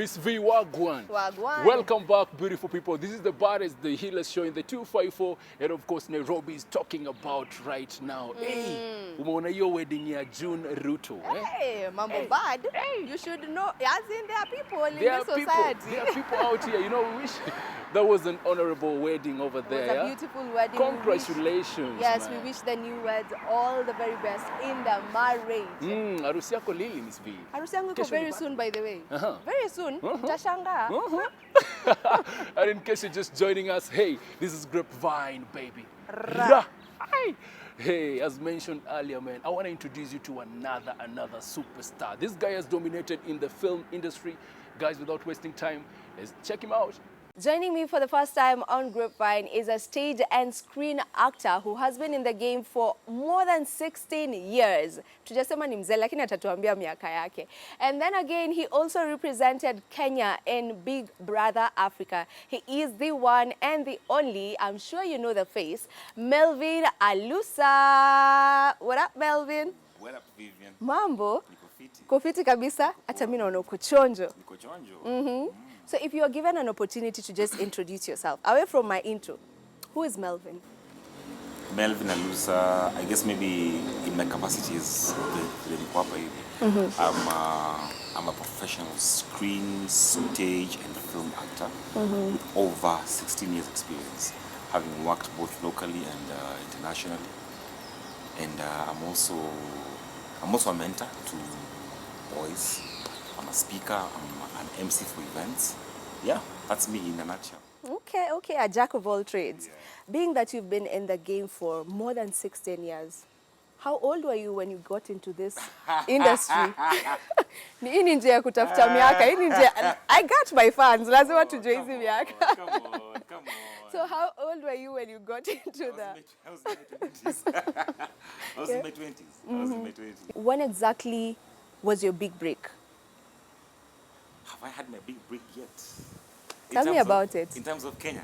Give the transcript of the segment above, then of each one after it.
It's V Wagwan. Wagwan. Welcome back, beautiful people. This is the Baddest, the Healers show in the 254. And of course, Nairobi is talking about right now. Hey, umeona hiyo wedding ya June Ruto. Hey, mambo bad. Hey. You should know, as in there are people in There this are society. There are people out here. You know, we wish there was an honorable wedding over there. It was a beautiful wedding. Congratulations. Yes, man. we wish the newlyweds all the very best in the marriage. Harusi yako lili, Miss V? Harusi yangu iko very soon, by the way. Very soon. Tashangaa. And in case you're just joining us, hey, this is Grapevine, baby. Hey, as mentioned earlier, man, I want to introduce you to another superstar. This guy has dominated in the film industry. Guys, without wasting time, let's check him out. Joining me for the first time on Grapevine is a stage and screen actor who has been in the game for more than 16 years. Tujasema ni mzee lakini atatuambia miaka yake. And then again, he also represented Kenya in Big Brother Africa. He is the one and the only, I'm sure you know the face, Melvin Alusa. What up, Melvin? What up, Vivian? Mambo? Niko fiti. Kofiti kabisa? Hata mimi naona uko chonjo. Niko chonjo. So if you are given an opportunity to just introduce yourself, away from my intro, who is Melvin? Melvin Alusa, I guess maybe in my capacity as I'm a professional screen, stage and film actor with over 16 years experience, having worked both locally and internationally. And I'm also a mentor to boys. I'm a speaker, I'm an MC for events. Yeah, that's me in a nutshell. Okay, a jack of all trades. Yeah. Being that you've been in the game for more than 16 years, how old were you when you got into this industry? Hii ni njia ya kutafuta miaka. I got my fans. Lazima tujue hizi miaka. Come on. So how old were you when you got into I was in my 20s. I was in my 20s. When exactly was your big break? Have I had my big break yet? Tell me about it. In terms of Kenya?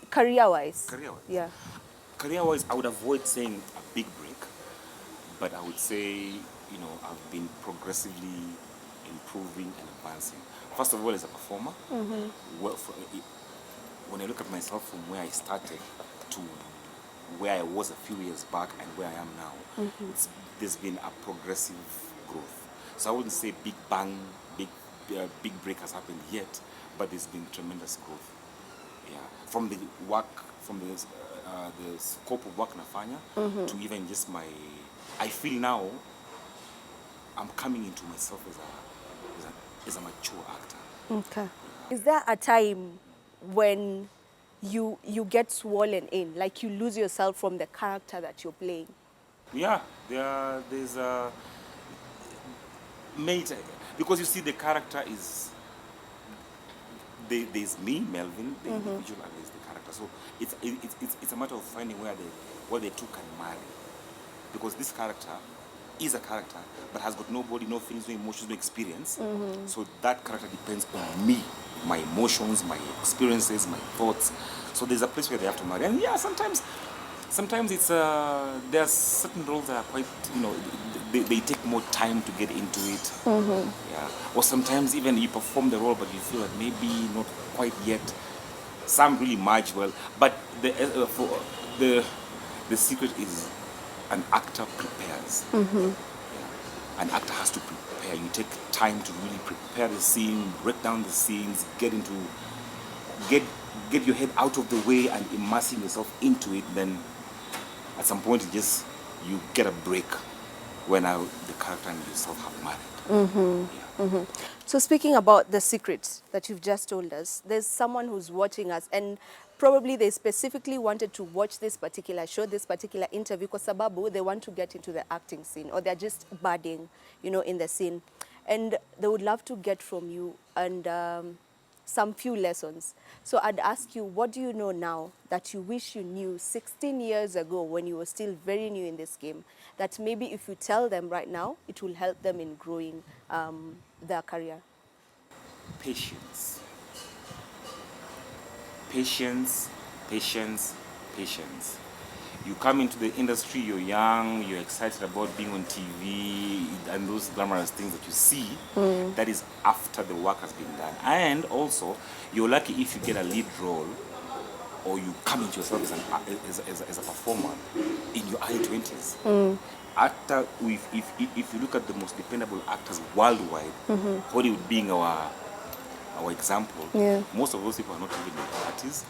Career-wise. Career-wise? Yeah. Career-wise, I would avoid saying a big break, but I would say, I've been progressively improving and advancing. First of all, as a performer, when I look at myself from where I started to where I was a few years back and where I am now, there's been a progressive growth. So I wouldn't say big bang, big break has happened yet, but there's been tremendous growth. Yeah, from the work, from the scope of work nafanya to even just I feel now I'm coming into myself as a mature actor. Okay. Is there a time when you get swollen in, like you lose yourself from the character that you're playing? Yeah, there's a mate. Because you see, the character is, there's me, Melvin, the individual, and there's the character. So it's a matter of finding where the two can marry. Because this character is a character, but has got nobody, no feelings, no emotions, no experience. So that character depends on me, my emotions, my experiences, my thoughts. So there's a place where they have to marry. And yeah, sometimes it's there are certain roles that are quite, they take more time to get into it. Yeah. Or sometimes even you perform the role, but you feel like maybe not quite yet. Some really merge well, but the secret is an actor prepares. Yeah. An actor has to prepare. You take time to really prepare the scene, break down the scenes, get your head out of the way and immersing yourself into it. Then at some point you get a break when the character and yourself have married. So speaking about the secrets that you've just told us, there's someone who's watching us and probably they specifically wanted to watch this particular show, this particular interview, because sababu they want to get into the acting scene or they're just budding, in the scene. And they would love to get from you and some few lessons. So I'd ask you, what do you know now that you wish you knew 16 years ago when you were still very new in this game, that maybe if you tell them right now, it will help them in growing their career? Patience. Patience, patience, patience. You come into the industry, you're young, you're excited about being on TV and those glamorous things that you see. That is after the work has been done. And also, you're lucky if you get a lead role or you come into yourself as a performer in your early 20s. After, if you look at the most dependable actors worldwide, Hollywood being our example, most of those people are not even in their 30s,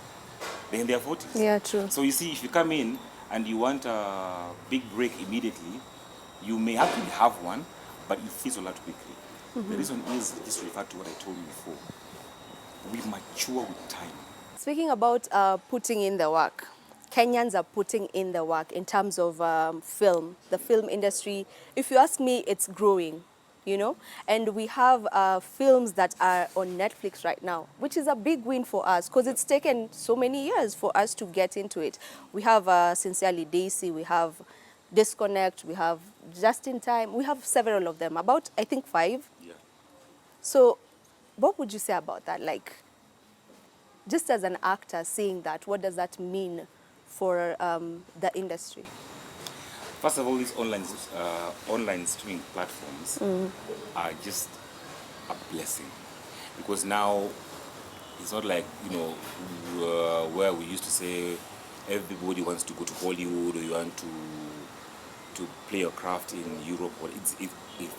they're in their 40s. Yeah, true. So you see, if you come in and you want a big break immediately, you may actually have one, but it fizzles out quickly. The reason is, just refer to what I told you before. We mature with time. Speaking about putting in the work, Kenyans are putting in the work in terms of film, the film industry. If you ask me, it's growing, you know, and we have films that are on Netflix right now, which is a big win for us because it's taken so many years for us to get into it. We have Sincerely Daisy, we have Disconnect, we have Just in Time, we have several of them, about I think 5. Yeah. So what would you say about that? Like, just as an actor seeing that, what does that mean for the industry? First of all, these online streaming platforms are just a blessing, because now it's not like, you know, where we used to say everybody wants to go to Hollywood or you want to play your craft in Europe. Or it's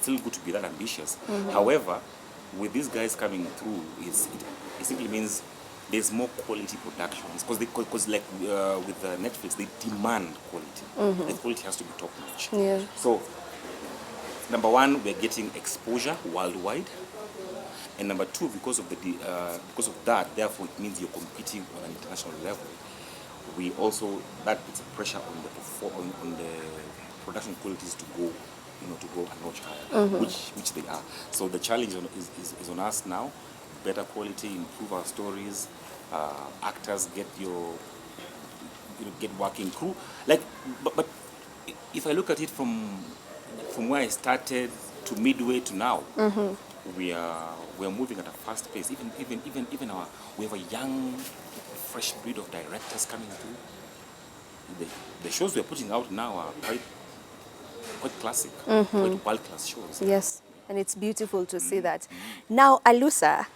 still good to be that ambitious. However, with these guys coming through, it simply means there's more quality productions, because like with Netflix, they demand quality. The quality has to be top notch. Yeah. So, number one, we're getting exposure worldwide, and number two, because of that, therefore, it means you're competing on an international level. We also, that puts a pressure on the production qualities to go, you know, to go a notch higher, which they are. So the challenge is on us now. Better quality, improve our stories, actors get get working crew. Like, but if I look at it from where I started to midway to now, we're moving at a fast pace. Even we have a young, fresh breed of directors coming through. The shows we're putting out now are quite classic, quite world-class shows. Yes, and it's beautiful to see that. Now, Alusa,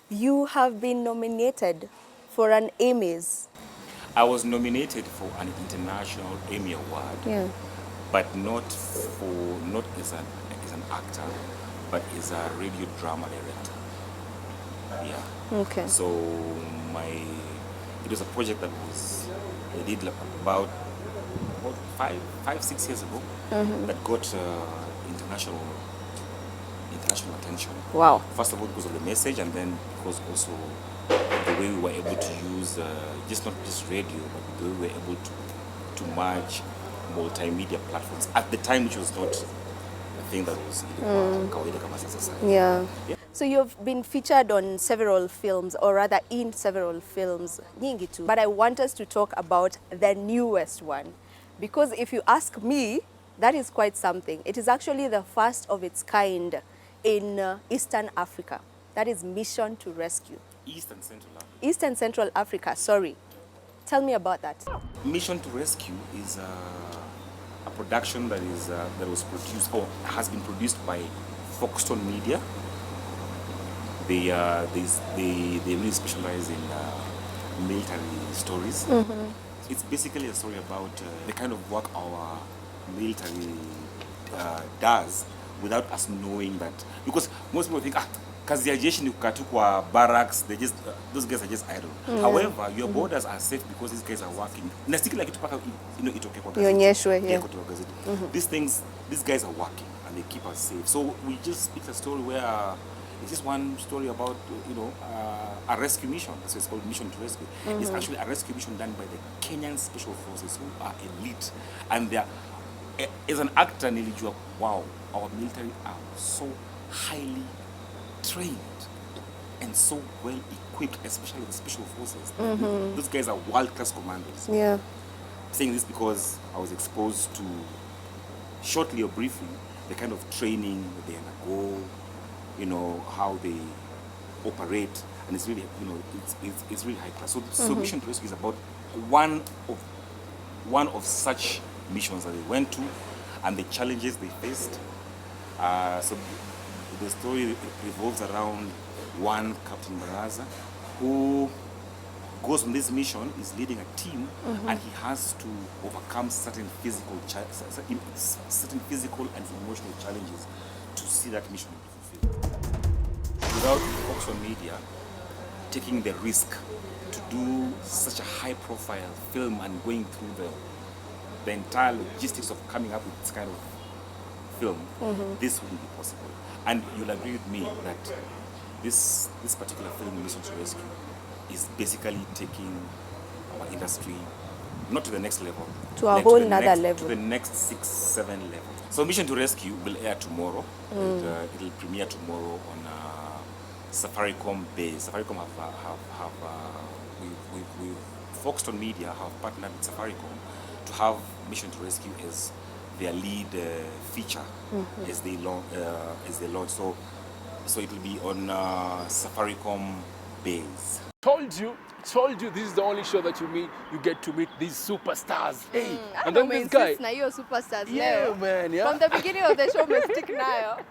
you have been nominated for an Emmys. I was nominated for an international Emmy Award, but not as an actor, but as a radio drama director. Yeah. Okay. So it was a project that I did about 5-6 years ago, that got international attention. Wow. First of all, because of the message, and then because also the way we were able to use not just radio, but the way we were able to merge multimedia platforms at the time, which was not a thing that was kawaida kama sasa. Yeah. So you've been featured on several films, or rather in several films, nyingi tu. But I want us to talk about the newest one, because if you ask me, that is quite something. It is actually the first of its kind in Eastern Africa. That is Mission to Rescue. East and Central Africa. East and Central Africa, sorry. Tell me about that. Mission to Rescue is a production that was produced, or has been produced by Foxton Media. They really specialize in military stories. It's basically a story about the kind of work our military does without us knowing that. Because most people think, kazi ya jeshi ni kukaa tu kwa barracks, those guys are just idle. However, your borders are safe because these guys are working. Na siki like itupaka, itoke kwa gazeti. Ionyeshwe, yeah. Kwa gazeti. These guys are working and they keep us safe. So we just picked a story where it's just one story about a rescue mission. So it's called Mission to Rescue. It's actually a rescue mission done by the Kenyan Special Forces, who are elite, and they are, as an actor, nilijua, wow, our military are so highly trained and so well equipped, especially the special forces. Those guys are world-class commanders. Yeah. I'm saying this because I was exposed to, shortly or briefly, the kind of training that they undergo, how they operate, and it's really, it's really high class. So Mission to Rescue is about one of one of such missions that they went to and the challenges they faced. So the story revolves around one Captain Baraza who goes on this mission, is leading a team, and he has to overcome certain physical and emotional challenges to see that mission fulfilled. Without Oxford Media taking the risk to do such a high-profile film and going through the entire logistics of coming up with this kind of film, this wouldn't be possible. And you'll agree with me that this particular film, Mission to Rescue, is basically taking our industry not to the next level, to a whole nother level, to the next 6-7 levels. So Mission to Rescue will air tomorrow. It'll premiere tomorrow on Safaricom base. Safaricom we Foxton Media have partnered with Safaricom to have Mission to Rescue as their lead feature as they launch. So it will be on Safaricom base. Told you, this is the only show that you get to meet these superstars. Hey, and then this guy. Na hiyo superstars Yeah, leo. man, yeah. From the beginning of the show, we stick nayo.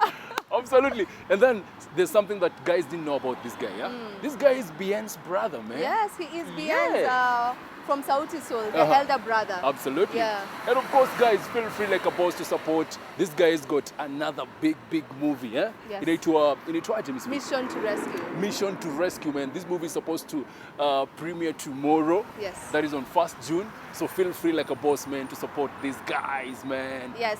Absolutely. And then there's something that guys didn't know about this guy, yeah? This guy is Bien's brother, man. Yes, he is Bian's from Sauti Soul, the elder brother. Absolutely. Yeah. And of course, guys, feel free like a boss to support. This guy's got another big movie, yeah? Yes. Inaitwaje, Miss Miss? Mission to Rescue. Mission to Rescue, man. This movie is supposed to premiere tomorrow. Yes. That is on 1st June. So feel free like a boss, man, to support these guys, man. Yes.